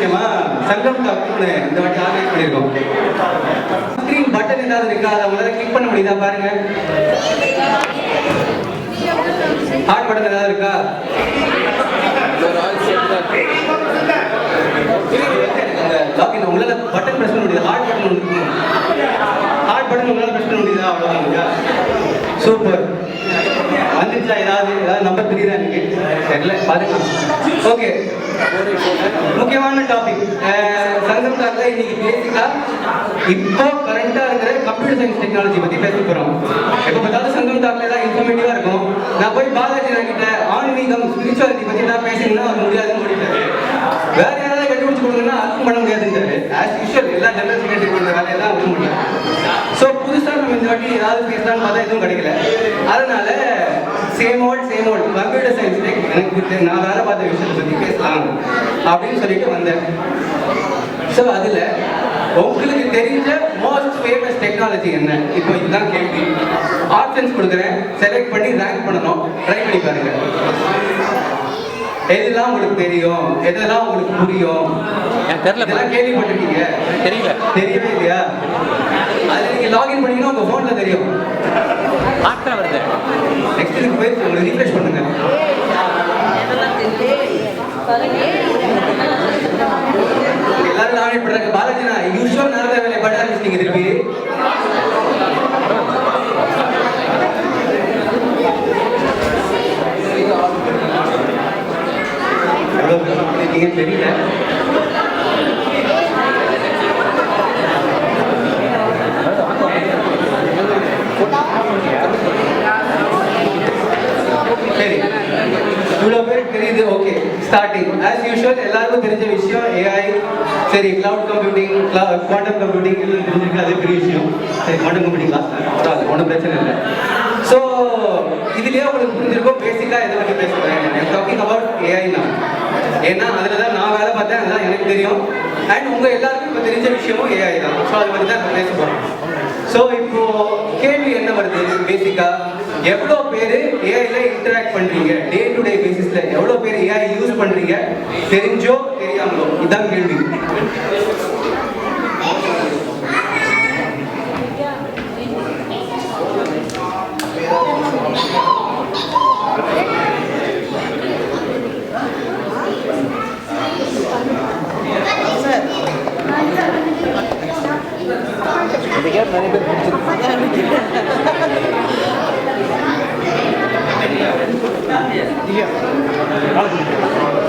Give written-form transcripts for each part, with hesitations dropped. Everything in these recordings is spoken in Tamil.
விஷயமா சங்கம் டாக்டர்னு இந்த வாட்டி ஆர்கனைஸ் பண்ணியிருக்கோம். ஸ்க்ரீன் பட்டன் ஏதாவது இருக்கா, அதை உங்களால் கிளிக் பண்ண முடியுதா பாருங்க. ஹார்ட் பட்டன் ஏதாவது இருக்கா? லாகின் உங்களால் பட்டன் ப்ரெஸ் பண்ண முடியுது. ஹார்ட் பட்டன் ஒன்று ஹார்ட் பட்டன் உங்களால் ப்ரெஸ் பண்ண முடியுதா? அவ்வளோதான். சூப்பர். வந்துச்சா? ஏதாவது நம்பர் தெரியுதா எனக்கு? தெரியல, பாருக்கலாம். ஓகே, முக்கியமான டாபிக் சங்கம் டாக்ல இன்னைக்கு பேசிக்கா இப்போ கரண்டா இருக்கிற கம்ப்யூட்டர் சயின்ஸ் டெக்னாலஜி பத்தி பேச போறோம். எப்ப பார்த்தாலும் சங்கம் டாக்ல தான் இன்ஃபர்மேட்டிவா இருக்கும். நான் போய் பாலாஜி கிட்ட ஆன்மீகம் ஸ்பிரிச்சுவாலிட்டி பத்தி தான் பேசினா அது முடியாதுன்னு முடிட்டாரு. வேற யாராவது கண்டுபிடிச்சு கொடுங்கன்னா அதுவும் பண்ண முடியாதுன்றாரு. ஆஸ் யூஷுவல் எல்லா ஜெனரல் செக்ரட்டரி பண்ற வேலையை தான் பண்ண முடியும். ஸோ புதுசா நம்ம இந்த வாட்டி ஏதாவது பேசலாம்னு பார்த்தா எதுவும் கிடைக்கல. அதனால same volt computer science tech எனக்கு நான் வேலை பார்த்த விஷயத்தை பற்றி பேசலாம் அப்படின்னு சொல்லிட்டு வந்தேன். ஸோ அதில் உங்களுக்கு தெரிஞ்ச மோஸ்ட் ஃபேமஸ் டெக்னாலஜி என்ன? இப்போ இதுதான் கேள்வி. ஆப்ஷன்ஸ் கொடுக்குறேன், செலக்ட் பண்ணி ரேங்க் பண்ணணும். ட்ரை பண்ணி பாருங்க. எதெல்லாம் உங்களுக்கு தெரியும், எதெல்லாம் உங்களுக்கு புரியும்? இதெல்லாம் கேள்விப்பட்டிருக்கீங்க? தெரியவே இல்லையா? அதில் நீங்கள் லாகின் பண்ணீங்கன்னா உங்கள் ஃபோனில் தெரியும். நெக்ஸ்ட் இதுக்கு போய் உங்களுக்கு ரீஃப்ரெஷ் பண்ணுங்க. எல்லாரும் லாகின் பண்ணுறாங்க. பாலாஜினா யூஸ்வல் நடந்த வேலை பண்ண ஆரம்பிச்சிட்டீங்க திருப்பி. தெரியல. சரி, இவ்வளோ பேர் தெரியுது. ஓகே, ஸ்டார்டிங் ஆஸ் யூஷுவல் எல்லாருக்கும் தெரிஞ்ச விஷயம் ஏஐ. சரி, கிளவுட் கம்ப்யூட்டிங், குவாண்டம் கம்ப்யூட்டிங் எல்லாம் தெரிஞ்சிருக்கு. அது பெரிய விஷயம். சரி, குவாண்டம் கம்ப்யூட்டிங் கிளாஸ் அது ஒன்றும் பிரச்சனை இல்லை. ஸோ இதுலேயே உங்களுக்கு புரிஞ்சிருக்கும் பேசிக்காக எதை பற்றி பேசுகிறேன். டாக்கிங் அபவுட் ஏஐ தான். ஏன்னா அதில் தான் நான் வேலை பார்த்தேன், அதுதான் எனக்கு தெரியும். அண்ட் உங்கள் எல்லாருக்கும் இப்போ தெரிஞ்ச விஷயமும் ஏஐ தான். ஸோ அதை பற்றி தான் இப்போ பேச போகிறோம். ஸோ இப்போ கேள்வி என்ன வருது? பேசிக்காக எவ்வளோ பேர் ஏஐல இன்டராக்ட் பண்ணுறீங்க? டே டு டே பேசிஸில் எவ்வளோ பேர் ஏஐ யூஸ் பண்ணுறீங்க? தெரிஞ்சோ தெரியாமலோ? இதுதான் கேள்வி.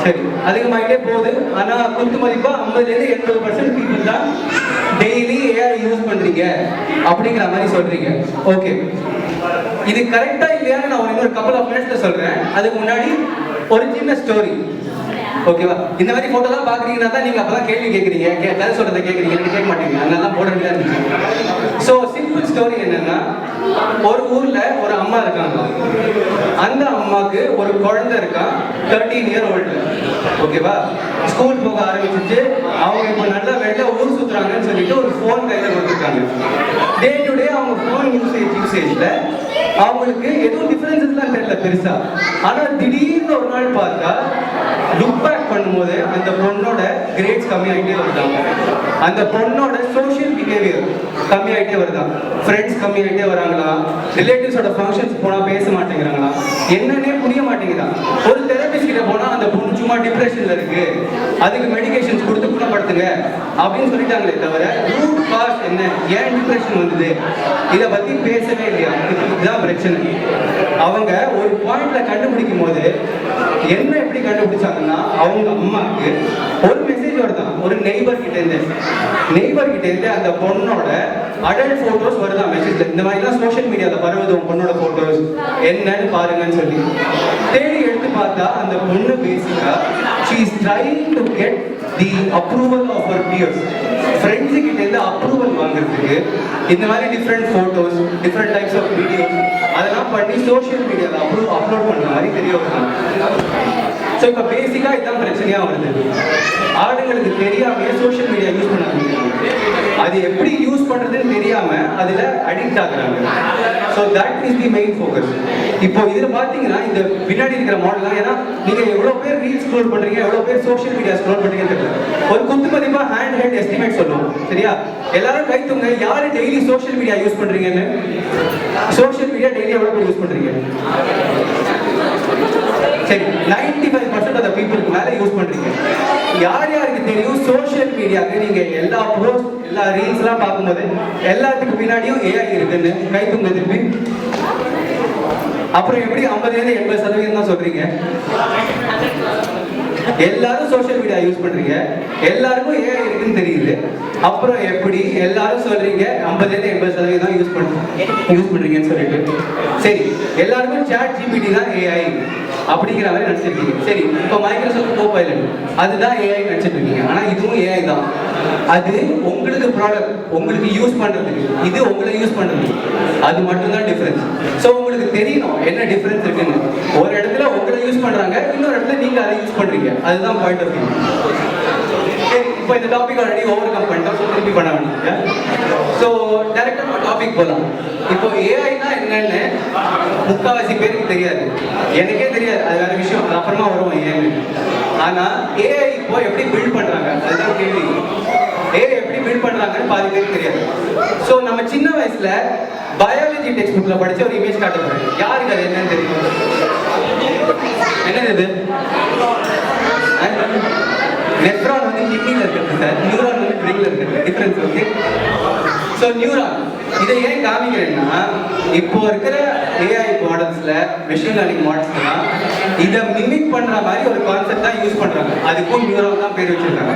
சரி, அதிகமாகிட்டே போகுது. ஆனா குத்து மதிப்பா 50-80% பீப்புள் தான் டெய்லி ஏஐ யூஸ் பண்றீங்க அப்படிங்கிற மாதிரி சொல்றீங்க. ஓகே, இது கரெக்டா இல்லையான்னு நான் இன்னொரு கப்பல் ஆஃப் மினிட்ஸ்ல சொல்றேன். அதுக்கு முன்னாடி ஒரு சின்ன ஸ்டோரி. ஓகேவா? இந்த மாதிரி போட்டோலாம் பாக்குறீங்கன்னா தான் நீங்க அப்பதான் கேள்வி கேட்குறீங்க, கதை சொல்றதை கேட்குறீங்க, கேட்க மாட்டீங்க. அதனால போட வேண்டியதா இருந்துச்சு. ஸோ சிம்பிள் ஸ்டோரி என்னன்னா, ஒரு ஊர்ல ஒரு அம்மா இருக்காங்க. அந்த அம்மாவுக்கு ஒரு குழந்தை இருக்கா, 13 year old. ஓகேவா? ஸ்கூல் போக ஆரம்பிச்சுட்டு அவங்க இப்போ நல்லா வெளில ஊர் சுத்துறாங்கன்னு சொல்லிட்டு ஒரு ஃபோன் கையில கொடுத்துருக்காங்க. டே டு டே அவங்க ஃபோன் யூசேஜ்ல அவங்களுக்கு எதுவும் டிஃபரன்சஸ்லாம் தெரியல பெருசா. ஆனா திடீர்னு ஒரு நாள் பார்த்தா லுக் பேக் பண்ணும்போது அந்த பொண்ணோட கிரேட்ஸ் கம்மியாகிட்டே வருதாங்க. அந்த பொண்ணோட சோஷியல் பிஹேவியர் கம்மியாகிட்டே வருதான். ஃப்ரெண்ட்ஸ் கம்மியாகிட்டே வராங்களா, ரிலேட்டிவ்ஸோட ஃபங்க்ஷன்ஸ் போனால் பேச மாட்டேங்கிறாங்களா, என்னன்னே புரிய மாட்டேங்குதான். ஒரு தெரபிஸ்ட் கிட்ட போனால் அந்த பொண்ணு சும்மா டிப்ரெஷன்ல இருக்கு, அதுக்கு மெடிகேஷன்ஸ் கொடுத்து குணப்படுத்துங்க அப்படின்னு சொல்லிட்டாங்களே தவிர ரூட் காஸ் என்ன, ஏன் டிப்ரெஷன் வந்தது, இதை பற்றி பேசவே இல்லையா. இதுதான் பிரச்சனை. அவங்க ஒரு பாயிண்ட்ல கண்டுபிடிக்கும் போது என்ன எப்படி கண்டுபிடிச்சாங்கன்னா, அவங்க அம்மாவுக்கு ஒரு மெசேஜ் வருதான் ஒரு நெய்பர் கிட்ட இருந்து அந்த பொண்ணோட அடல்ட் போட்டோஸ் வருதான் மெசேஜ்ல. இந்த மாதிரி தான் சோஷியல் மீடியால பரவுது உங்க பொண்ணோட போட்டோஸ் என்னன்னு பாருங்கன்னு சொல்லி தேடி எடுத்து பார்த்தா அந்த பொண்ணு பேசிக்கா she is trying to get the approval of her peers. Friends கிட்ட இருந்து அப்ரூவல் வாங்குறதுக்கு இந்த மாதிரி different photos, different types of videos அதெல்லாம் பண்ணி சோஷியல் மீடியாவில் அப்லோட் பண்ணுற மாதிரி தெரிய வருது. ஸோ இப்போ பேசிக்காக இதுதான் பிரச்சனையாக வருது. ஆளுங்களுக்கு தெரியாமையே சோஷியல் மீடியா யூஸ் பண்ண முடியும். அது எப்படி யூஸ் பண்றதுன்னு தெரியாம அதுல அடிக்ட் ஆகுறாங்க. So that is the main focus. இப்போ இதுல பாத்தீங்கன்னா இந்த பின்னாடி இருக்கிற மாடல் தான். ஏன்னா நீங்க எவ்வளவு பேர் ரீல் ஸ்க்ரோல் பண்றீங்க, எவ்வளவு பேர் சோஷியல் மீடியா ஸ்க்ரோல் பண்றீங்கன்னு தெரியல. ஒரு குத்து மதிப்பா ஹேண்ட் ஹெட் எஸ்டிமேட் சொல்லுவோம். சரியா? எல்லாரும் கை தூங்க, யாரு டெய்லி சோஷியல் மீடியா யூஸ் பண்றீங்கன்னு. சோஷியல் மீடியா டெய்லி எவ்வளவு பேர் யூஸ் பண்றீங்க? சரி, 95% ஆஃப் த பீப்புளுக்கு மேல யூஸ் பண்றீங்க. யார் யாருக்கு தெரியும் சோஷியல் மீடியாக்கு நீங்க எல்லா போஸ்ட் எல்லா ரீல்ஸ் எல்லாம் பார்க்கும்போது எல்லாத்துக்கு பின்னாடியும் ஏஐ இருக்குன்னு கை தூங்க திருப்பி. அப்புறம் எப்படி 50-80% தான் சொல்றீங்க? எல்லாரும் சோஷியல் மீடியா யூஸ் பண்றீங்க, எல்லாருக்கும் ஏஐ இருக்குன்னு தெரியுது. அப்புறம் எப்படி எல்லாரும் சொல்றீங்க 50-80% தான் யூஸ் பண்றீங்கன்னு சொல்லிட்டு? சரி, எல்லாருக்கும் சாட் ஜிபிடி தான் ஏஐ அப்படிங்கிற மாதிரி நினைச்சிருக்கீங்க. சரி, இப்போ மைக்ரோசாஃப்ட் கோபைலட் அதுதான் ஏஐ நினைச்சிட்டு இருக்கீங்க. ஆனா இதுவும் ஏஐ தான். அது உங்களுக்கு ப்ராடக்ட், உங்களுக்கு யூஸ் பண்றதுக்கு, இது உங்களை யூஸ் பண்றது, அது மட்டும் தான் டிஃபரன்ஸ். ஸோ உங்களுக்கு தெரியணும் என்ன டிஃபரன்ஸ் இருக்குன்னு. ஒரு இடத்துல உங்களை யூஸ் பண்றாங்க, இன்னொரு இடத்துல நீங்க அதை யூஸ் பண்றீங்க. அதுதான் பாயிண்ட் ஆஃப் வியூ. இப்போ இந்த டாபிக் ஆல்ரெடி ஓவர் கம் பண்ணிட்டோம், ஸோ திருப்பி பண்ண வேண்டிய. ஸோ டேரக்டாக நம்ம டாபிக் போகலாம். இப்போ ஏஐனா என்னன்னு முக்கால்வாசி பேருக்கு தெரியாது, எனக்கே தெரியாது, அது வேற விஷயம், அது அப்புறமா வருவோம் ஏன்னு. ஆனால் ஏஐ இப்போ எப்படி பில்ட் பண்ணுறாங்க அதுதான் கேள்வி. ஏஐ எப்படி பில்ட் பண்ணுறாங்கன்னு பாதி பேருக்கு தெரியாது. ஸோ நம்ம சின்ன வயசுல பயாலஜி டெக்ஸ்ட் புக்ல படிச்ச ஒரு இமேஜ் காட்ட போறேன். யாருக்கு அது என்னன்னு தெரியும்? என்னது இது? நெஃப்ரான் வந்து கிட்னில இருக்கு சார், நியூரான் வந்து பிரெயின்ல இருக்கு. Difference okay. ஸோ நியூரான் இதை ஏன் காமிக்கிறேன்னா, இப்போ இருக்கிற ஏஐ மாடல்ஸ்ல, மெஷின் லேர்னிங் மாடல்ஸ்லாம் இதை மிமிக் பண்ற மாதிரி ஒரு கான்செப்ட் தான் யூஸ் பண்றாங்க. அதுக்கும் நியூரான் தான் பேர் வச்சிருக்காங்க.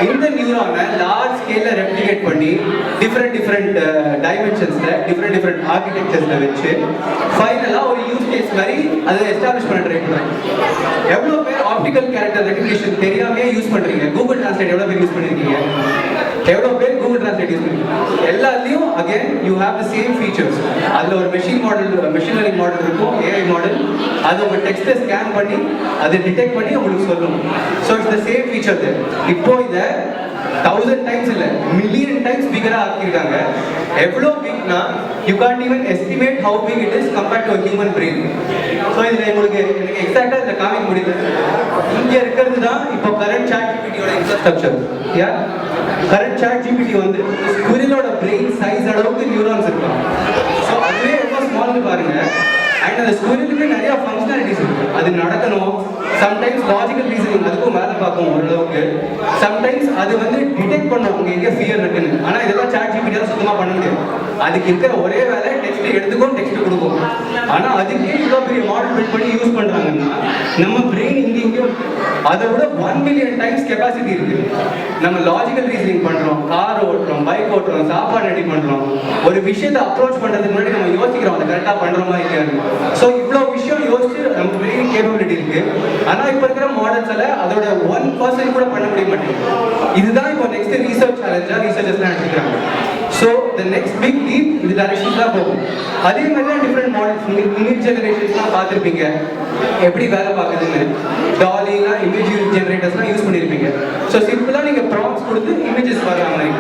இந்த நியூரானை லார்ஜ் ஸ்கேல்ல ரெப்ளிகேட் பண்ணி டிஃப்ரெண்ட் டைமென்ஷன்ஸ்ல டிஃப்ரெண்ட் ஆர்கிடெக்சர்ஸ்ல வச்சு ஃபைனலா ஒரு யூஸ் கேஸ் மாதிரி அதை எஸ்டாப்ளிஷ் பண்ண ட்ரை பண்றாங்க. எவ்வளவு பேர் ஆப்டிகல் கேரக்டர் ரெகக்னிஷன் தெரியாமே யூஸ் பண்றீங்க? கூகுள் டிரான்ஸ்லேட் எவ்வளவு பேர் யூஸ் பண்ணிருக்கீங்க? எவ்வளவு பேர் கூகுள் டிரான்ஸ்லேட் யூஸ் பண்ணுறீங்க? எல்லாத்தையும் again you have the same features. அதுல ஒரு மெஷின் லேர்னிங் மாடல் இருக்கும், ஏஐ மாடல். அது உங்க டெக்ஸ்ட்டை ஸ்கேன் பண்ணி அதை டிடெக்ட் பண்ணி உங்களுக்கு சொல்லும். So it's the same feature. இப்போ இதை 1000 டைம்ஸ் இல்ல மில்லியன் டைம்ஸ் பிகரா ஆக்கிருக்காங்க. எவ்வளோ பிக்னா you can't even estimate how big it is compared to human brain. So இதுல உங்களுக்கு எக்ஸாக்டா இதை காமிக்க முடியுது. இங்க இருக்கிறது தான் இப்போ கரண்ட் சாட் ஜிபிடியோட இன்ஃப்ராஸ்ட்ரக்சர். யா, கரண்ட் சாட் ஜிபிடி வந்து ஸ்குரிலோட பிரெயின் சைஸ் அளவுக்கு நியூரான்ஸ் இருக்கும். ஸோ அதுவே ரொம்ப ஸ்மால்னு பாருங்க. அண்ட் அந்த ஸ்குரிலுக்கு நிறைய ஃபங்க்ஷனாலிட்டிஸ் இருக்கு. அது நடக்கணும், சம்டைம்ஸ் லாஜிக்கல் ரீசனிங் அதுக்கும் வேலை பார்க்கும் ஓரளவுக்கு. சம்டைம்ஸ் அது வந்து டிடெக்ட் பண்ணும் உங்க எங்கே ஃபியர் இருக்குன்னு. ஆனால் இதெல்லாம் சாட் ஜிபிடியால் சுத்தமாக பண்ண முடியாது. அதுக்கு இருக்கிற ஒரே வேலை டெக்ஸ்ட் எடுத்துக்கும், டெக்ஸ்ட் கொடுக்கும். ஆனால் அதுக்கே இவ்வளோ பெரிய மாடல் பில்ட் பண்ணி யூஸ் பண்ணுறாங்கன்னா நம்ம பிரெயின் இங்கேயும் அதை விட 1 மில்லியன் டைம்ஸ் கெப்பாசிட்டி இருக்கு. நம்ம லாஜிக்கல் ரீசனிங் பண்றோம், கார் ஓட்டுறோம், பைக் ஓட்டுறோம், சாப்பாடு ரெடி பண்றோம். ஒரு விஷயத்தை அப்ரோச் பண்றதுக்கு முன்னாடி நம்ம யோசிக்கிறோம் அதை கரெக்டாக பண்றோமா இல்லையான்னு. ஸோ இவ்வளோ விஷயம் யோசிச்சு நம்ம பிரெயின் கேப்பபிலிட்டி இருக்கு. ஆனால் இப்போ இருக்கிற மாடல்ஸால அதோட 1% கூட பண்ண முடிய மாட்டேங்குது. இதுதான் இப்போ நெக்ஸ்ட் ரிசர்ச் சேலஞ்சா ரிசர்ச்சர்ஸ்லாம் எடுத்துக்கிறாங்க. So the next big leap இது டைரக்ஷன் தான் போகும். அதே மாதிரி தான் டிஃப்ரெண்ட் மாடல்ஸ் இமேஜ் ஜெனரேஷன்ஸ்லாம் பார்த்துருப்பீங்க எப்படி வேலை பார்க்குதுன்னு. டாலினா இமேஜ் ஜெனரேட்டர்ஸ்லாம் யூஸ் பண்ணியிருப்பீங்க. ஸோ சிம்பிளாக நீங்கள் ப்ராம்ப்ட்ஸ் கொடுத்து இமேஜஸ் வர்ற மாதிரி.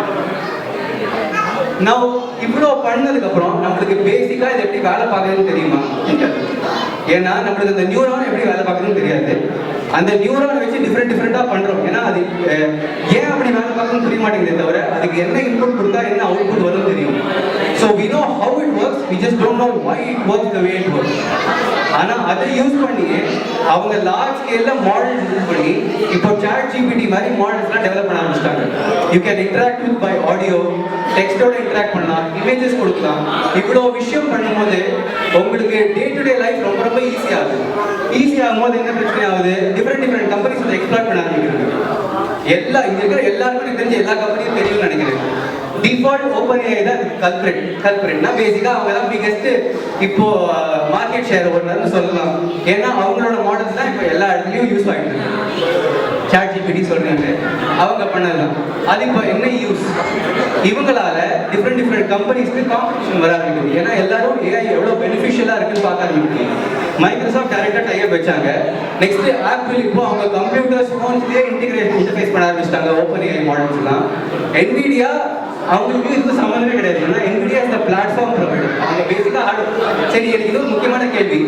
நான் இவ்வளோ பண்ணதுக்கப்புறம் நம்மளுக்கு பேசிக்காக இது எப்படி வேலை பார்க்குதுன்னு தெரியுமா? ஏன்னா நம்மளுக்கு அந்த நியூரான் எப்படி வேலை பார்க்குதுன்னு தெரியாது. அந்த நியூரானை வச்சு டிஃப்ரெண்டாக பண்ணுறோம். ஏன்னா அது ஏன் அப்படி வேலை பார்க்கணும்னு தெரிய மாட்டேங்குதே தவிர அதுக்கு என்ன இன்புட் கொடுத்தா என்ன அவுட்புட் வரும்னு தெரியும். So we know how it works, we just don't know why it works the way it works. ஆனால் அதை யூஸ் பண்ணி அவங்க லார்ஜ் ஸ்கேலில் மாடல் யூஸ் பண்ணி இப்போ சாட் ஜிபிடி மாதிரி மாடல்ஸ்லாம் டெவலப் பண்ண ஆரம்பிச்சிட்டாங்க. You can interact with by audio, டெக்ஸ்டோட இன்டராக்ட் பண்ணலாம், இமேஜஸ் கொடுக்கலாம். இவ்வளோ விஷயம் பண்ணும்போது உங்களுக்கு டே டு டே லைஃப் ரொம்ப ரொம்ப ஈஸியாகுது. ஈஸியாகும் போது என்ன பிரச்சனை ஆகுது? டிஃப்ரெண்ட் கம்பெனிஸ் வந்து எக்ஸ்ப்ளாய்ட் பண்ண ஆரம்பிக்கிறாங்க. இங்க இருக்கிற எல்லாருக்கும் எனக்கு தெரிஞ்ச எல்லா கம்பெனியும் தெரியும்னு நினைக்கிறேன். டிஃபால்ட் ஓப்பன் ஏஐ தான் கல்பிரேட்னா பேசிக்கா அவங்க தான் பிகெஸ்ட் இப்போ மார்க்கெட் ஷேர் ஓடுறாருன்னு சொல்லலாம். ஏன்னா அவங்களோட மாடல்ஸ் தான் இப்போ எல்லா இடத்துலையும் யூஸ் ஆகிட்டு இருக்கு. சாட் ஜிபிடி சொல்றாங்க அவங்க பண்ணதுதான். அது இப்போ என்ன யூஸ்? இவங்களால டிஃப்ரெண்ட் கம்பெனிஸ்க்கு காம்படிஷன் வர ஆரம்பிக்குது. ஏன்னா எல்லாரும் ஏஐ எவ்வளோ பெனிஃபிஷியலாக இருக்குன்னு பார்க்க ஆரம்பிக்குது. மைக்ரோசாஃப்ட் டைரக்டாக டைப் வச்சாங்க. நெக்ஸ்ட் ஆப்பிள் இப்போ அவங்க கம்ப்யூட்டர்ஸ் ஃபோன்ஸ்லேயே இன்டர்ஃபேஸ் பண்ண ஆரம்பிச்சிட்டாங்க ஓப்பன் ஏஐ மாடல்ஸ்லாம். என்விடியா அவங்களுக்கு இது சம்மந்தமே கிடையாது. ஏன்னா என்விடியா இந்த பிளாட்ஃபார்ம் ப்ரொவைடர். அவங்க பேசிக்காக சரி, எனக்கு இது ஒரு முக்கியமான கேள்வி.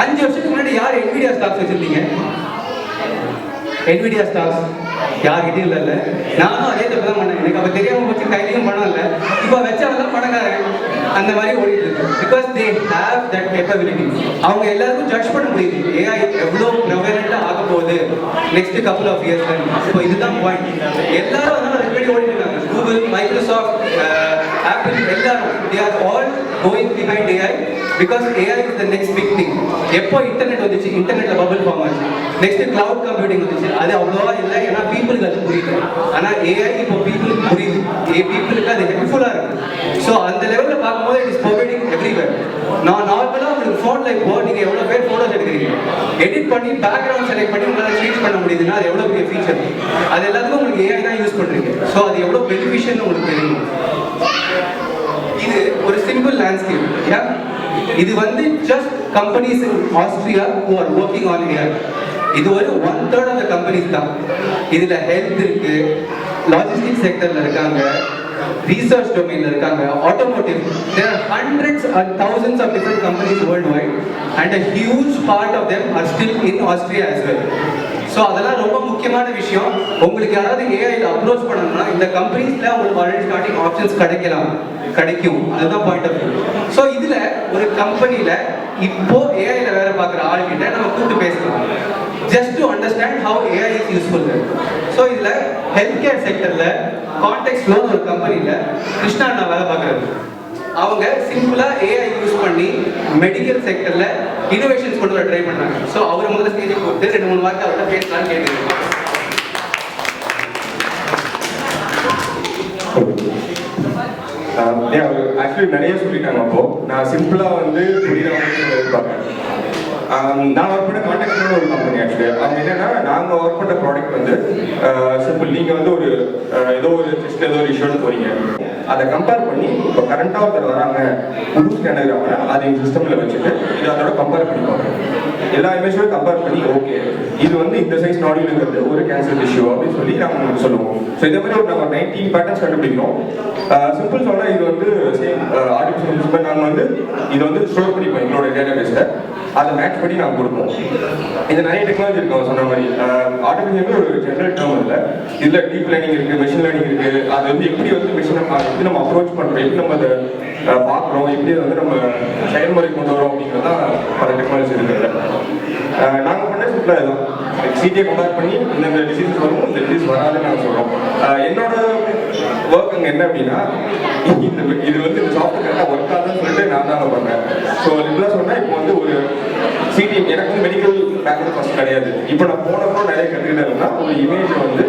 5 வருஷத்துக்கு முன்னாடி யார் என்விடியா ஸ்டாக்ஸ் வச்சிருந்தீங்க? என்விடியா ஸ்டாக்ஸ் யார்கிட்டையும் இல்லைல்ல. நானும் அதே தப்பு தான் பண்ணேன். எனக்கு அப்போ தெரியாமல் போச்சு, கையிலையும் பணம் இல்லை. இப்போ வச்சவெல்லாம் பணக்காரன் அந்த மாதிரி ஓடிட்டு இருக்கு. Because they have that capability. அவங்க எல்லாருக்கும் ஜட்ஜ் பண்ண முடியுது ஏஐ எவ்வளோ ப்ரெவலண்ட்டாக ஆக போகுது நெக்ஸ்ட் கப்புள் ஆஃப் இயர்ஸ்ல. ஸோ இதுதான் பாயிண்ட். எல்லாரும் அதனால ரெடி ஓடிட்டு இருக்காங்க. கூகுள், மைக்ரோசாஃப்ட், ஆப்பிள் எல்லாரும் they are all going behind AI because AI is the next big thing. எப்போ இன்டர்நெட் வந்துச்சு, இன்டர்நெட்ல பபிள் ஃபார்ம் ஆச்சு. நெக்ஸ்ட் கிளவுட் கம்ப்யூட்டிங் வந்துச்சு. அது அவ்வளோவா இல்லை, ஏன்னா பீப்புளுக்கு அது புரியுது. ஆனால் ஏஐ இப்போ பீப்புளுக்கு புரியுது, பீப்புளுக்கு அது ஹெல்ப்ஃபுல்லாக இருக்கு. ஸோ அந்த லெவலில் பார்க்கும்போது இட் இஸ் ப்ரொவைடிங் எவ்ரிவேர். நான் நார்மலாக உங்களுக்கு ஃபோனில் இப்போ நீங்கள் எவ்வளோ பேர் ஃபோட்டோஸ் எடுக்கிறீங்க, எடிட் பண்ணி பேக்ரவுண்ட் செலக்ட் பண்ணி உங்களால் சேஞ்ச் பண்ண முடியுதுன்னா அது எவ்வளோ பெரிய ஃபீச்சர். அது எல்லாத்துக்கும் உங்களுக்கு ஏஐ தான் யூஸ் பண்ணுறீங்க. ஸோ அது எவ்வளோ பெனிஃபிஷியல்னு உங்களுக்கு தெரியும். இது ஒரு சிம்பிள் லேண்ட்ஸ்கேப். இது வந்து just companies in Austria who are working on AI. இது ஒரு 1/3 ஆஃப் த கம்பெனிஸ் தான். இதுல ஹெல்த் இருக்கு, லாஜிஸ்டிக் செக்டர்ல இருக்காங்க, ரிசர்ச் டொமைன்ல இருக்காங்க, automotive. there are hundreds and thousands of different companies worldwide and a huge part of them are still in Austria as well. So அதெல்லாம் ரொம்ப முக்கியமான விஷயம். உங்களுக்கு யாராவது ஏஐல அப்ரோச் பண்ணணும்னா இந்த கம்பெனிஸ்ல உங்களுக்கு ஆல்ரெடி ஸ்டார்டிங் ஆப்ஷன்ஸ் கிடைக்கும். அதுதான் பாயிண்ட் ஆஃப் வியூ. ஸோ இதுல ஒரு கம்பெனில இப்போ ஏஐல வேலை பார்க்குற ஆள்கிட்ட நம்ம கூப்பிட்டு பேசலாம், just to understand how AI is useful. So இதுல ஹெல்த் கேர் செக்டர்ல கான்டெக்ட் லோன் ஒரு கம்பெனில கிருஷ்ணா நான் வேலை பார்க்குறது. அவங்க சிம்பிளா ஏஐ யூஸ் பண்ணி மெடிக்கல் செக்டர்ல இனோவேஷன்ஸ் கொண்டு வர ட்ரை பண்றாங்க. ஸோ அவர் முதல்ல ஸ்டேஜுக்கு கொடுத்து 2-3 வாரத்தை அவர்கிட்ட பேசலாம்னு கேட்டுருக்கோம். ஆக்சுவலி நிறைய சொல்லிட்டாங்க. அப்போ நான் சிம்பிளா வந்து எதிர்பார்ப்பேன். நான் ஒர்க் பண்ண கான்டாக்ட் ஒரு கம்பெனி. ஆக்சுவலி அவங்க என்னன்னா, நாங்கள் ஒர்க் பண்ண ப்ராடக்ட் வந்து சிம்பிள். நீங்கள் வந்து ஒரு ஏதோ ஒரு இஷ்யூன்னு போறீங்க, அதை கம்பேர் பண்ணி இப்போ கரண்டாக ஒருத்தர் வராங்க புது ஸ்கேனர் வாங்கினா அதை எங்கள் சிஸ்டமில் வச்சுட்டு இதை அதோட கம்பேர் பண்ணிப்பாங்க. எல்லா இமேஜும் கம்பேர் பண்ணி ஓகே இது வந்து இந்த சைஸ் நாடியில் இருக்கிறது ஒரு கேன்சர் இஷ்யூ அப்படின்னு சொல்லி நாங்கள் உங்களுக்கு சொல்லுவோம். ஸோ இதே மாதிரி ஒரு நாங்கள் 19 பேட்டர்ன்ஸ் கண்டுபிடிக்கிறோம். சிம்பிள் சொன்னால் இது வந்து சேம் ஆர்டிஃபிஷியல் இன்டெலிஜென்ஸ். நாங்கள் வந்து இதை வந்து ஸ்டோர் பண்ணிப்போம் எங்களோட டேட்டா பேஸில். அதை மேட்ச் பண்ணி நாங்கள் கொடுப்போம். இது நிறைய டெக்னாலஜி இருக்கு சொன்ன மாதிரி. ஆர்டிஃபிஷியல் ஒரு ஜென்ரல் டேர்ம் இல்லை. இதில் டீப் லேர்னிங் இருக்குது, மெஷின் லேர்னிங் இருக்குது. அது வந்து எப்படி வந்து மெஷினை எப்படி நம்ம அப்ரோச் பண்ணுறோம், எப்படி நம்ம அதை பார்க்குறோம், எப்படி வந்து நம்ம செயல்முறை கொண்டு வரோம் அப்படிங்கிறதான் பல டெக்னாலஜி இருக்குது. நாங்கள் பண்ண சிம்பிளாக இதுதான். சிடியை கம்பேர் பண்ணி இந்த டிசீஸ் வரும், இந்த டிசீஸ் வராதுன்னு நாங்கள் சொல்கிறோம். என்னோட ஒர்க் அங்கே என்ன அப்படின்னா, இது வந்து இந்த சாஃப்ட்வேர் கரெக்டாக ஒர்க் ஆகுதுன்னு சொல்லிட்டு நான் தான் பண்ணேன். ஸோ இப்படிலாம் சொன்னால் இப்போ வந்து ஒரு சிடி எனக்கு வந்து மெடிக்கல் பேக்ரவுண்ட் ஃபர்ஸ்ட் கிடையாது. இப்போ நான் போனப்போ நிறைய கற்றுக்கிட்டேன்னா ஒரு இமேஜ் வந்து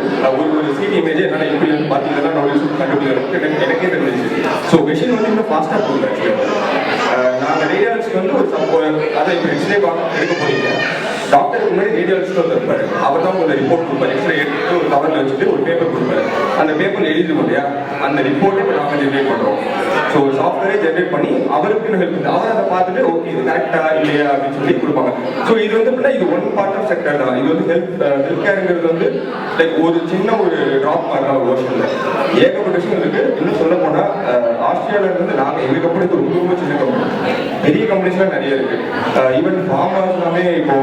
ஒரு சிடி இமேஜ் என்னால் எப்படி வந்து பார்த்தீங்கன்னா நான் ஒரு கண்டுபிடிக்கிறேன் எனக்கே தெரிஞ்சிச்சு. ஸோ மெஷின் வந்து இன்னும் ஃபாஸ்ட்டாக போகுது. நாங்கள் ரேடியாலஜிக்கு வந்து ஒரு அதை இப்போ எக்ஸ்ரே எடுக்க போறீங்க, டாக்டருக்கு முன்னாடி ரேடியாலஜிஸ்ட் வந்து இருப்பாரு. அவர் தான் ஒரு ரிப்போர்ட் கொடுப்பாரு. எக்ஸ்ரே எடுத்து ஒரு கவரில் வச்சுட்டு ஒரு பேப்பர் கொடுப்பாரு. அந்த பேப்பர் எழுதிடும் இல்லையா, அந்த ரிப்போர்ட்டை இப்போ நாங்கள் ஜென்ரேட் பண்ணுறோம். ஸோ சாஃப்ட்வேரே ஜென்ரேட் பண்ணி அவருக்கு ஹெல்ப் பண்ணுது. அவர் அதை பார்த்துட்டு ஓகே இது கரெக்டா இல்லையா அப்படின்னு சொல்லி கொடுப்பாங்க. ஸோ இது வந்து இது ஒன் பார்ட் ஆஃப் செக்டர் தான். இது வந்து ஹெல்த் கேருங்கிறது வந்து லைக் ஒரு சின்ன ஒரு ட்ராப் மாதிரி தான் ஒரு வருஷன்ல ஏகப்பட்ட விஷயம் இருக்கு. இன்னும் சொல்ல போனா ஆஸ்திரேலியால இருந்து நாங்கள் எங்க கம்பெனி ரொம்ப ரொம்ப சின்ன கம்பெனி, பெரிய கம்பெனிஸ்லாம் நிறைய இருக்கு. ஈவன் ஃபார்மர்ஸ் எல்லாமே இப்போ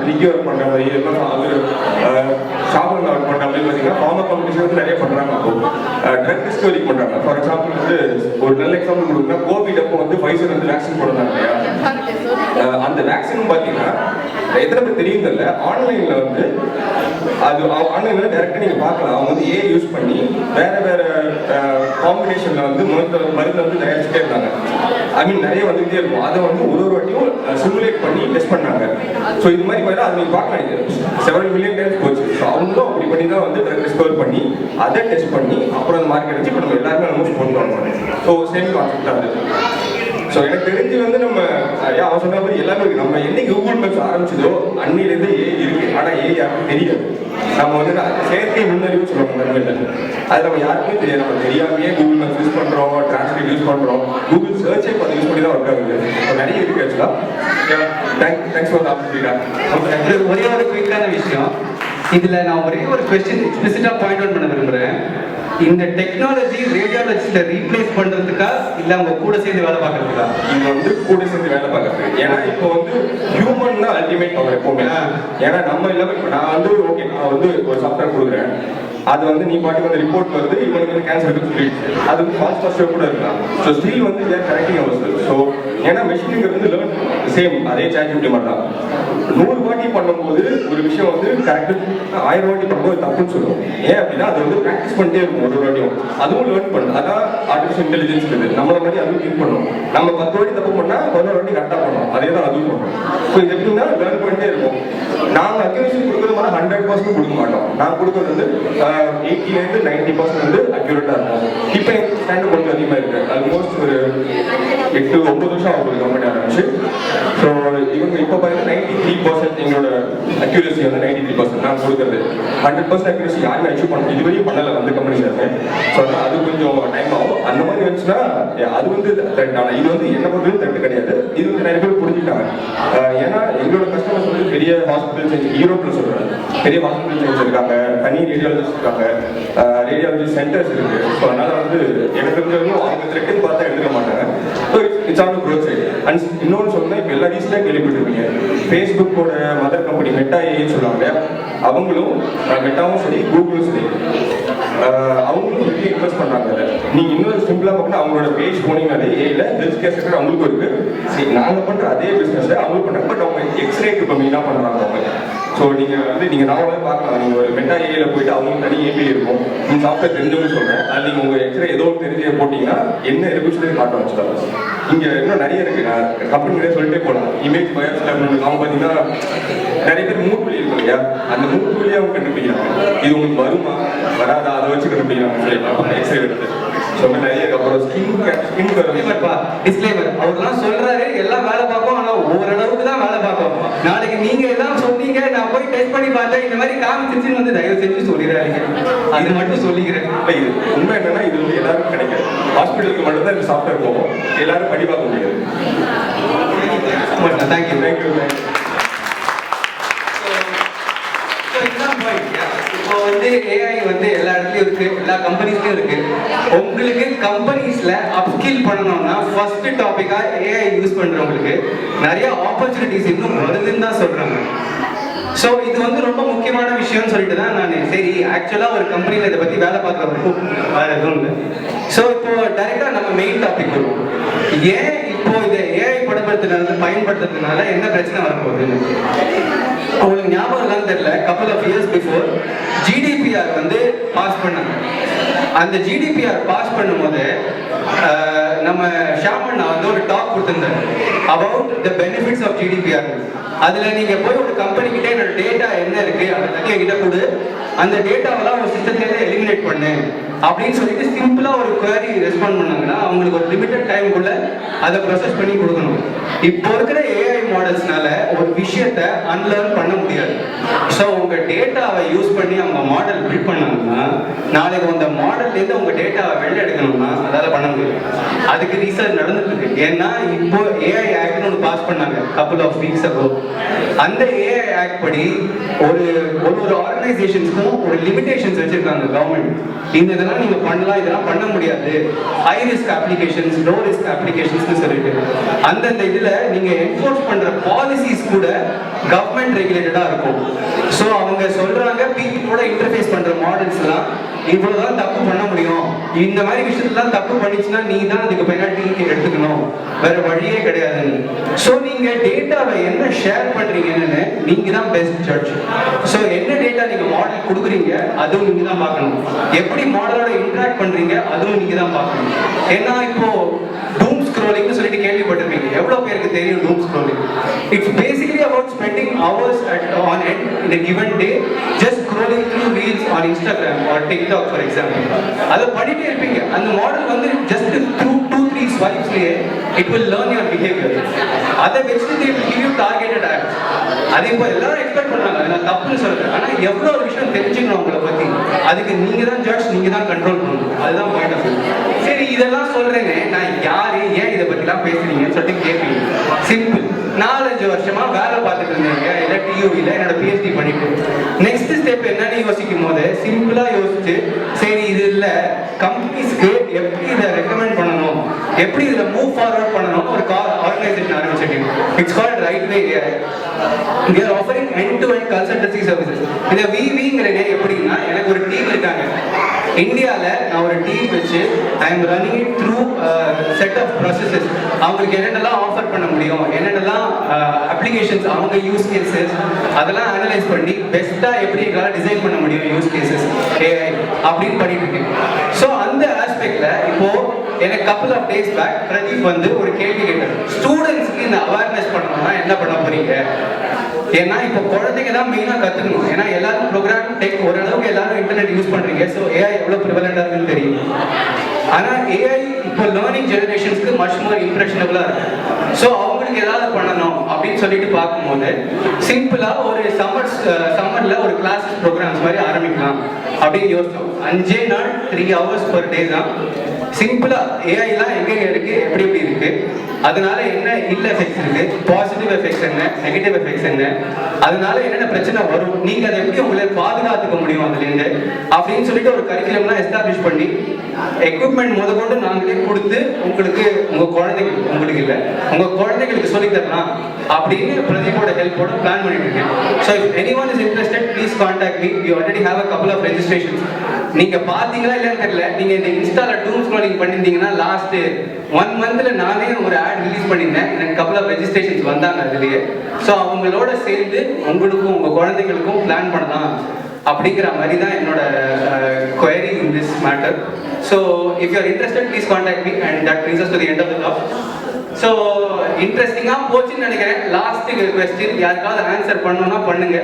நிக்கி ஒர்க் பண்ற மாதிரி ஷாப்பிங் ஒர்க் பண்ற மாதிரி பார்த்தீங்கன்னா ஃபார்மர் கம்பெனிஸ் வந்து நிறைய பண்றாங்க. அப்போ ட்ரக் டிஸ்கவரி பண்றாங்க. ஃபார் எக்ஸாம்பிள் வந்து ஒரு நல்ல எக்ஸாம்பிள் கொடுக்குன்னா, கோவிட் அப்போ வந்து ஃபைசர் வந்து வேக்சின் போடுறாங்க இல்லையா, அந்த வேக்சின் பார்த்தீங்கன்னா எத்தனை பேர் தெரியும் தெரியல, ஆன்லைன்ல வந்து அது ஆன்லைன்ல டைரக்டா நீங்க பார்க்கலாம். அவங்க வந்து ஏஐ யூஸ் பண்ணி வேற வேற காம்பினேஷன்ல வந்து மருந்து வந்து தயாரிச்சுட்டே இருந்தாங்க. ஐ மீன் நிறைய வந்துகிட்டே இருக்கும். அதை வந்து ஒரு வாட்டியும் சிமுலேட் பண்ணி டெஸ்ட் பண்ணாங்க. ஸோ இது மாதிரி பார்த்தா அது நீங்க பார்க்கலாம், 7 மில்லியன் டைம்ஸ் போச்சு. ஸோ அவங்களும் அப்படி பண்ணி தான் வந்து டிஸ்கவர் பண்ணி அதை டெஸ்ட் பண்ணி அப்புறம் அந்த மார்க்கெட் வச்சு இப்போ நம்ம எல்லாருமே ஆல்மோஸ்ட் கொண்டு வரணும். ஸோ சேம் கான்செப்ட் தான் அது. ஸோ எனக்கு தெரிஞ்சு வந்து நம்ம அவன் சொன்ன மாதிரி எல்லாமே இருக்கு. நம்ம என்னைக்கு கூகுள் மேப்ஸ் ஆரம்பிச்சதோ அன்னிலேருந்து இருக்கு. ஆனால் யாருக்கும் தெரியாது. நம்ம வந்து செயற்கை நுண்ணறிவு சொல்லுவாங்க தமிழில். அது நம்ம யாருக்குமே தெரியாது. நம்ம தெரியாமையே கூகுள் மேப்ஸ் யூஸ் பண்ணுறோம், டிரான்ஸ்லேட் யூஸ் பண்ணுறோம், கூகுள் சர்ச்சே பார்த்து யூஸ் பண்ணி தான் ஒர்க் ஆகுது. நிறைய இருக்கு ஆக்சுவலாக. Thanks for opportunity. ஒரே ஒரு குயிக்கான விஷயம், இதுல நான் ஒரே ஒரு கொஸ்டின் எக்ஸ்பிளிசிட்டா பாயிண்ட் அவுட் பண்ண விரும்புறேன். இந்த டெக்னாலஜி ரேடியாலஜிஸ்ட ரீப்ளேஸ் பண்றதுக்கா இல்ல அவங்க கூட சேர்ந்து வேலை பார்க்கறதுக்கா? இது வந்து கூட சேர்ந்து வேலை பார்க்கறது. ஏன்னா இப்போ வந்து ஹியூமன் தான் அல்டிமேட் பவர் எப்பவுமே. ஏன்னா நம்ம இல்லாம இப்போ நான் வந்து ஓகே நான் வந்து ஒரு சாஃப்ட்வேர் கொடுக்குறேன், அது வந்து நீ பாட்டுக்கு வந்து ரிப்போர்ட் வருது, இவனுக்கு வந்து கேன்சர் சொல்லிடுச்சு, அது வந்து ஃபாஸ்ட் கூட இருக்கலாம். ஸோ ஸ்டில் வந்து தேர் கரெக்டிங் அவர்ஸ். ஸோ ஏன்னா மெஷினுக்கு வந்து லேர்ன் சேம் அதே சாட் ஜிபிடி மாதிரி தான். 100 வாட்டி பண்ணும்போது ஒரு விஷயம் வந்து கரெக்டு, 1000 வாட்டி பண்ணும்போது தப்புன்னு சொல்லுவோம். ஏன் அப்படின்னா அது வந்து ப்ராக்டிஸ் பண்ணிட்டே இருக்கும் ஒரு வாட்டியும், அதுவும் லேர்ன் பண்ணும். அதான் ஆர்டிஃபிஷியல் இன்டெலிஜென்ஸ் இருக்குது. நம்மள மாதிரி அதுவும் திங்க் பண்ணும். நம்ம 10 வாட்டி தப்பு பண்ணா 11 வாட்டி கரெக்டாக பண்ணுவோம். அதே தான் அதுவும் பண்ணும். ஸோ இது எப்படின்னா லேர்ன் பண்ணிட்டே இருக்கும். நாங்கள் அக்யூரேசி கொடுக்குறது மாதிரி 100% கொடுக்க மாட்டோம். நான் கொடுக்குறது வந்து 80% 90% வந்து அக்யூரேட்டாக இருக்கும். இப்போ எங்கள் ஸ்டாண்டர்ட் கொஞ்சம் அதிகமாக இருக்குது. ஆல்மோஸ்ட் ஒரு 8-9 வருஷம் ஆகும் கம்பெனி ஆரம்பிச்சு. ஸோ இவங்க இப்போ பார்த்தீங்கன்னா 93% எங்களோட அக்யூரேசி வந்து 93%. நான் கொடுக்குறது 100% அக்யூரேசி யாருமே அச்சீவ் பண்ண இதுவரையும் பண்ணலை வந்து கம்பெனிஸ் இருக்கேன். ஸோ அது கொஞ்சம் டைம் ஆகும். அந்த மாதிரி வந்துச்சுன்னா அது வந்து த்ரெட். ஆனால் இது வந்து என்ன பண்ணுறது த்ரெட் கிடையாது. இது வந்து நிறைய பேர் புரிஞ்சுக்கிட்டாங்க. ஏன்னா எங்களோட கஸ்டமர்ஸ் வந்து பெரிய ஹாஸ்பிட்டல்ஸ் யூரோப்பில் சொல்கிறாங்க, பெரிய ஹாஸ்பிட்டல்ஸ் இருக்காங்க, தனி ரேடியாலஜிஸ்ட் இருக்காங்க, ரேடியாலஜி சென்டர்ஸ் இருக்கு. ஸோ அதனால வந்து எனக்கு தெரிஞ்சவங்களும் அவங்க த்ரெட்டுன்னு பார்த்தா எடுத்துக்க மாட்டாங்க. So it's on growth side. And இன்னொன்று சொன்னால் இப்போ எல்லா ரீசனாக கேள்விப்பட்டிருப்பீங்க, ஃபேஸ்புக்கோட மதர் கம்பெனி மெட்டா ஏன்னு சொல்லுவாங்க. அவங்களும் மெட்டாவும் சரி கூகுளும் சரி அவங்களும் வெளியே இன்வெஸ்ட் பண்ணுறாங்க. நீங்கள் இன்னொரு சிம்பிளாக பார்த்தீங்கன்னா அவங்களோட பேஜ் போனீங்கன்னாலே ஏல ஹெல்த் கேர் செக்டர் அவங்களுக்கும் இருக்குது. சரி நாங்கள் பண்ணுற அதே பிஸ்னஸை அவங்களுக்கு பண்ணுறாங்க. பட் அவங்க எக்ஸ்ரேக்கு இப்போ மெயினாக பண்ணுறாங்க அவங்க. ஸோ நீங்கள் நாவலே பார்க்கலாம். நீங்கள் ஒரு மெட்டா ஏல போயிட்டு அவங்களுக்கு தனி ஏபிஐ இருக்கும். நீங்கள் சாஃப்ட்வேர் தெரிஞ்சவங்க சொல்கிறேன். அது நீங்கள் உங்கள் எக்ஸ்ரே ஏதோ தெரிஞ்சு போட்டிங்கன்னா என்ன இருக்குன்னு காட்டும் வச்சுக்கலாம். இங்கே இன்னும் நிறைய இருக்குது. நான் கம்பெனிலே சொல்லிட்டே போகலாம். இமேஜ் பயாஸ் அவங்க பார்த்தீங்கன்னா நிறைய பேர் மூட்டுவலி இருக்கும் இல்லையா, அந்த மூட்டுவலியை அவங்க கண்டுபிடிக்கிறாங்க. இது உங்களுக்கு வருமா வராதா அதை வச்சு கண்டுபிடிக்கிறாங்க எக்ஸ்ரே எடுத்து. ஸோ நிறைய அப்புறம் ஸ்கின் டிஸ்க்ளைமர் அவர்லாம் சொல்றாரு எல்லாம் வேலை பார்ப்போம், ஆனால் ஓரளவுக்கு தான் வேலை பார்ப்போம். நாளைக்கு நீங்க எல்லாம் சொன்னீங்க நான் போய் டெஸ்ட் பண்ணி பார்த்தேன் இந்த மாதிரி காமிச்சிருச்சுன்னு வந்து தயவு செஞ்சு சொல்லிடுறாங்க. அது மட்டும் சொல்லிக்கிறேன். இது உண்மை என்னன்னா இது வந்து எல்லாருக்கும் கிடைக்காது. ஹாஸ்பிட்டலுக்கு மட்டும்தான் இந்த சாஃப்ட்வேர் போகும். எல்லாரும் படி பார்க்க முடியாது. Thank you thank you. இப்போ வந்து ஏஐ வந்து எல்லா இடத்துலயும் இருக்கு, எல்லா கம்பெனிஸ்லயும் இருக்கு. உங்களுக்கு கம்பெனிஸ்ல அப்ஸ்கில் பண்ணணும்னா ஃபர்ஸ்ட் டாபிக்கா ஏஐ யூஸ் பண்றவங்களுக்கு நிறைய ஆப்பர்ச்சுனிட்டிஸ் இன்னும் வருதுன்னு தான் சொல்றாங்க. ஸோ இது வந்து ரொம்ப முக்கியமான விஷயம்னு சொல்லிட்டு தான் நான் சரி ஆக்சுவலாக ஒரு கம்பெனியில் இதை பற்றி வேலை பார்க்குறவங்களுக்கும் வேறு எதுவும் இல்லை. ஸோ இப்போ டைரெக்டாக நம்ம மெயின் டாபிக் வருவோம். ஏன் இப்போ இதை ஏஐ பயன்படுத்துறதுனால என்ன பிரச்சனை வரப்போகுதுன்னு உங்களுக்கு ஞாபகம் இருக்கான்னு தெரியல. Couple of years before GDPR வந்து பாஸ் பண்ணாங்க. அந்த ஜிடிபிஆர் பாஸ் பண்ணும்போது நம்ம ஷாமண்ணா வந்து ஒரு டாக் கொடுத்துருந்தாரு about the benefits of GDPR. அதுல நீங்க போய் ஒரு கம்பெனி கிட்ட என்னோட டேட்டா என்ன இருக்கு அதை தனியா கிட்ட கொடு, அந்த டேட்டாவெல்லாம் ஒரு சிஸ்டத்துல எலிமினேட் பண்ணு அப்படின்னு சொல்லிட்டு சிம்பிளா ஒரு குவரி ரெஸ்பாண்ட் பண்ணாங்கன்னா அவங்களுக்கு ஒரு லிமிட்டட் டைமுக்குள்ள அதை ப்ரொசஸ் பண்ணி கொடுக்கணும். இப்போ இருக்கிற ஏஐ மாடல்ஸ்னால ஒரு விஷயத்த அன்லேர்ன் பண்ண முடியாது. ஸோ உங்க டேட்டாவை யூஸ் பண்ணி அவங்க மாடல் பில்ட் பண்ணாங்கன்னா நாளைக்கு அந்த மாடல்லேருந்து உங்க டேட்டாவை வெளில எடுக்கணும்னா அதால பண்ண முடியும். அதுக்கு ரீசர்ச் நடந்துட்டு இருக்கு. ஏன்னா இப்போ ஏஐ ஆக்ட்னு ஒன்று பாஸ் பண்ணாங்க கப்புள் ஆஃப் வீக்ஸ் அகோ. அந்த ஏஐ ஆக்ட் படி ஒரு ஆர்கனைசேஷன்ஸ்க்கும் ஒரு லிமிடேஷன்ஸ் வச்சிருக்காங்க கவர்மெண்ட். இந்த இதெல்லாம் நீங்க பண்ணலாம், இதெல்லாம் பண்ண முடியாது, high risk applications, low risk applications சொல்லிட்டு அந்தந்த இதுல நீங்க என்ஃபோர்ஸ் பண்ற பாலிசிஸ் கூட கவர்மெண்ட் ரெகுலேட்டடா இருக்கும். ஸோ அவங்க சொல்றாங்க பீப்புளோட இன்டர்ஃபேஸ் பண்ற மாடல்ஸ் எல்லாம் இவ்வளவுதான் தப்பு பண்ண முடியும், இந்த மாதிரி விஷயத்தெல்லாம் தப்பு பண்ணிச்சுன்னா நீ தான் அதுக்கு பெனால்ட்டி எடுத்துக்கணும், வேற வழியே கிடையாதுன்னு. ஸோ நீங்க டேட்டாவை என்ன ஷேர் பண்றீங்கன்னு நீங்க தான் பெஸ்ட் ஜட்ஜ். ஸோ என்ன டேட்டா நீங்க மாடல் கொடுக்குறீங்க அதுவும் நீங்க தான் பார்க்கணும், எப்படி மாடலோட இன்டராக்ட் பண்றீங்க அதுவும் நீங்க தான் பார்க்கணும். ஏன்னா இப்போ டூம் ஸ்க்ரோலிங்னு சொல்லிட்டு கேள்விப்பட்டிருப்பீங்க. எவ்வளவு பேருக்கு தெரியும் doom scrolling? It's basically about spending hours on end in a given day just scrolling through reels on Instagram or TikTok for example. அதை பண்ணிட்டே இருப்பீங்க. அந்த மாடல் வந்து just 2-3 ஸ்வைப்ஸ்லயே it will learn your behaviour. அதை வச்சு they will give you targeted ads. அது இப்போ எல்லாரும் எக்ஸ்பெக்ட் பண்றாங்க, நான் தப்புன்னு சொல்றேன். ஆனா எவ்வளவு ஒரு விஷயம் தெரிஞ்சுக்கணும் உங்களை பத்தி, அதுக்கு நீங்க தான் ஜட்ஜ், நீங்க தான் கண்ட்ரோல் பண்ணணும். அதுதான் பாயிண்ட் ஆஃப் வியூ. சரி இதெல்லாம் சொல்றேனே, நான் யாரு, ஏன் இதை பத்திலாம் பேசுறீங்கன்னு சொல்லிட்டு கேட்பீங்க. சிம்பிள், 4-5 வருஷமா வேலை பார்த்துட்டு இருந்தீங்க, இல்லை டியூவில என்னோட பிஹெச்டி பண்ணிட்டு நெக்ஸ்ட் ஸ்டெப் என்னன்னு யோசிக்கும் போது சிம்பிளா யோசிச்சு, சரி இது இல்லை கம்பெனிஸ்க்கு எப்படி இதை ரெக்கமெண்ட் பண்ணணும், எப்படி இதில் மூவ் ஃபார்வர்ட் பண்ணணும் ஒரு ஆர்கனைசேஷன் ஆரம்பிச்சிருக்கீங்க. It's called right way AI. We are offering end-to-end consultancy services. இந்த விவிங்கிற எப்படின்னா, எனக்கு ஒரு டீம் இருக்காங்க இந்தியாவில், நான் ஒரு டீம் வச்சு I am running it through set of processes. அவங்களுக்கு என்னென்னலாம் ஆஃபர் பண்ண முடியும், என்னென்னலாம் அப்ளிகேஷன்ஸ், அவங்க யூஸ் கேசஸ் அதெல்லாம் அனலைஸ் பண்ணி பெஸ்ட்டாக எப்படி எங்களால் டிசைன் பண்ண முடியும் யூஸ் கேசஸ் ஏஐ அப்படின்னு பண்ணிட்டு இருக்கேன். ஸோ அந்த ஆஸ்பெக்ட்ல இப்போ எனக்கு couple of days back Pradeep வந்து ஒரு கேள்வி கேட்டார், ஸ்டூடெண்ட்ஸ்க்கு இந்த அவேர்னஸ் பண்ணணும்னா என்ன பண்ண போறீங்க? ஏன்னா இப்போ குழந்தைங்க தான் மெயினாக கற்றுக்கணும். ஏன்னா எல்லாரும் ப்ரோக்ராம் டெக் ஓரளவுக்கு எல்லாரும் இன்டர்நெட் யூஸ் பண்ணுறீங்க. ஸோ ஏஐ எவ்வளோ ப்ரிவலண்டாக இருக்குன்னு தெரியும். ஆனால் ஏஐ இப்போ லேர்னிங் ஜெனரேஷன்ஸ்க்கு மச் மோர் இம்ப்ரெஷனபிளாக இருக்கு. ஸோ அவங்களுக்கு ஏதாவது பண்ணணும் அப்படின்னு சொல்லிட்டு பார்க்கும்போது சிம்பிளாக ஒரு சம்மரில் ஒரு கிளாஸஸ் ப்ரோக்ராம்ஸ் மாதிரி ஆரம்பிக்கலாம் அப்படின்னு யோசிச்சோம். 5 நாள் 3 hours per day தான். சிம்பிளா ஏஐலாம் எங்க இருக்கு, எப்படி எப்படி இருக்கு, அதனால என்ன இல்ல எஃபெக்ட்ஸ் இருக்கு, பாசிட்டிவ் எஃபெக்ட்ஸ் என்ன, நெகட்டிவ் எஃபெக்ட்ஸ் என்ன, அதனால என்னென்ன பிரச்சனை வரும், நீங்க அதை எப்படி உங்களை பாதுகாத்துக்க முடியும் அதுலேருந்து அப்படின்னு சொல்லிட்டு ஒரு கரிக்குலம்லாம் எஸ்டாப்ளிஷ் பண்ணி எக்யூப்மெண்ட் முதற்கொண்டு நாங்களே கொடுத்து உங்களுக்கு உங்க குழந்தைகள், உங்களுக்கு இல்லை உங்க குழந்தைகளுக்கு சொல்லி தரலாம் அப்படின்னு பிரதீபோட ஹெல்ப்போட பிளான் பண்ணிட்டு இருக்கேன். So if anyone is interested, please contact me. We already have a couple of registrations. நீங்க பாத்தீங்களா இல்லைன்னு தெரியல, நீங்க இந்த இன்ஸ்டால டூம் ஸ்க்ரோலிங் பண்ணிருந்தீங்கன்னா லாஸ்ட் 1 monthல நானே ஒரு ஆட் ரிலீஸ் பண்ணியிருந்தேன். எனக்கு couple of registrations வந்தாங்க அதுலயே. ஸோ அவங்களோட சேர்ந்து உங்களுக்கும் உங்க குழந்தைகளுக்கும் பிளான் பண்ணலாம் அப்படிங்கிற மாதிரி தான் என்னோட query in this matter. So if you are interested, please contact me, and that brings us to the end of the talk. So இன்ட்ரெஸ்டிங்காக போச்சுன்னு நினைக்கிறேன். லாஸ்ட் கொஸ்டின் யாருக்காவது ஆன்சர் பண்ணணும்னா பண்ணுங்க.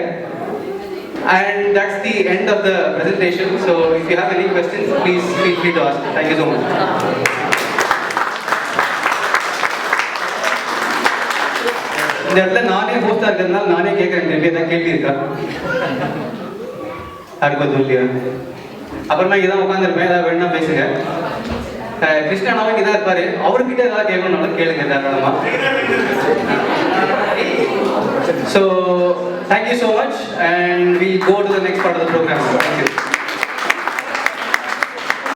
And that's the end of the presentation. So if you have any questions, please feel free to ask. Thank you so much. இந்த இடத்துல நானே ஹோஸ்டா இருக்கிறதுனால நானே கேட்கறேன், திருப்பி ஏதாவது கேள்வி இருக்கா? அடுப்பது இல்லையா? அப்புறமா இதான் உட்காந்துருப்பேன், ஏதாவது வேணும்னா பேசுங்க. கிருஷ்ணாவும் இதான் இருப்பாரு, அவர்கிட்ட ஏதாவது கேட்கணும்னாலும் கேளுங்க தாராளமா. So thank you so much, and we'll go to the next part of the program.